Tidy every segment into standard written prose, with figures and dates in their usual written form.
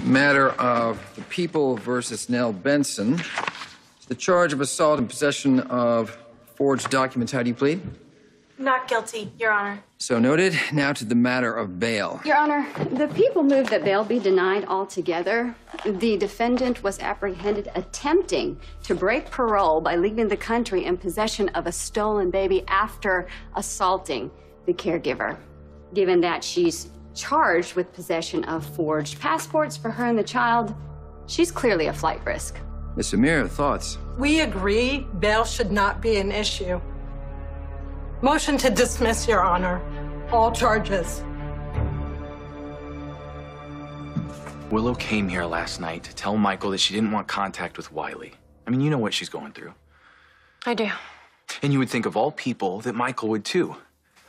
Matter of the People versus Nelle Benson. The charge of assault and possession of forged documents. How do you plead? Not guilty, Your Honor. So noted. Now to the matter of bail. Your Honor, the people moved that bail be denied altogether. The defendant was apprehended attempting to break parole by leaving the country in possession of a stolen baby after assaulting the caregiver. Given that she's charged with possession of forged passports for her and the child, she's clearly a flight risk. Ms. Amir, thoughts? We agree bail should not be an issue. Motion to dismiss, Your Honor. All charges. Willow came here last night to tell Michael that she didn't want contact with Wiley. I mean, you know what she's going through. I do. And you would think of all people that Michael would too.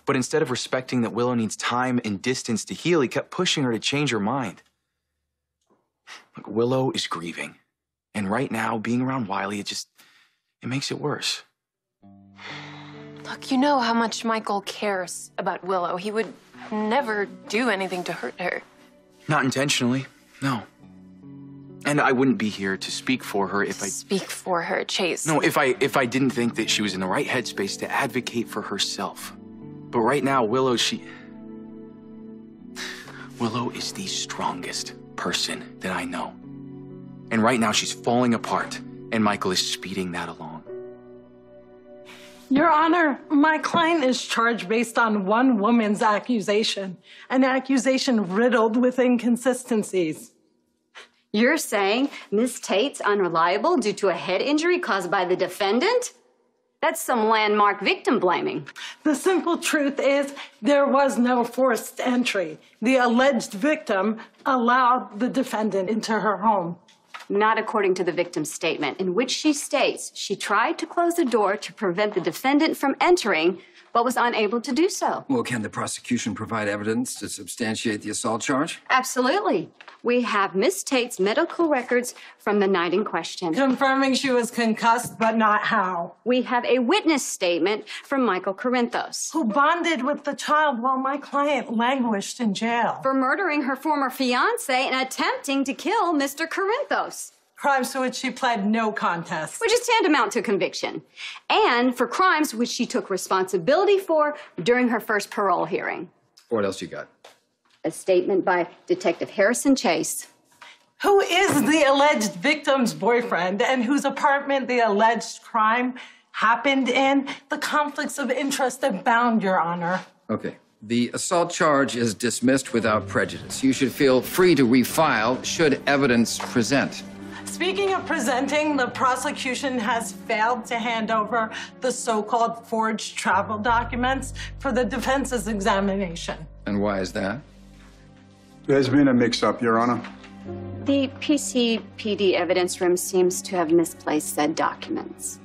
But instead of respecting that Willow needs time and distance to heal, he kept pushing her to change her mind. Look, Willow is grieving. And right now, being around Wiley, it makes it worse. Look, you know how much Michael cares about Willow. He would never do anything to hurt her. Not intentionally, no. And I wouldn't be here to speak for her if I... Speak for her, Chase. No, if I didn't think that she was in the right headspace to advocate for herself. But right now, Willow is the strongest person that I know. And right now, she's falling apart, and Michael is speeding that along. Your Honor, my client is charged based on one woman's accusation, an accusation riddled with inconsistencies. You're saying Miss Tate's unreliable due to a head injury caused by the defendant? That's some landmark victim blaming. The simple truth is there was no forced entry. The alleged victim allowed the defendant into her home. Not according to the victim's statement, in which she states she tried to close the door to prevent the defendant from entering, but was unable to do so. Well, can the prosecution provide evidence to substantiate the assault charge? Absolutely. We have Miss Tate's medical records from the night in question. Confirming she was concussed, but not how. We have a witness statement from Michael Corinthos, who bonded with the child while my client languished in jail. For murdering her former fiancé and attempting to kill Mr. Corinthos. Crimes to which she pled no contest. Which is tantamount to conviction. And for crimes which she took responsibility for during her first parole hearing. What else you got? A statement by Detective Harrison Chase, who is the alleged victim's boyfriend and whose apartment the alleged crime happened in. The conflicts of interest abound, Your Honor. Okay. The assault charge is dismissed without prejudice. You should feel free to refile should evidence present. Speaking of presenting, the prosecution has failed to hand over the so-called forged travel documents for the defense's examination. And why is that? There's been a mix-up, Your Honor. The PCPD evidence room seems to have misplaced said documents.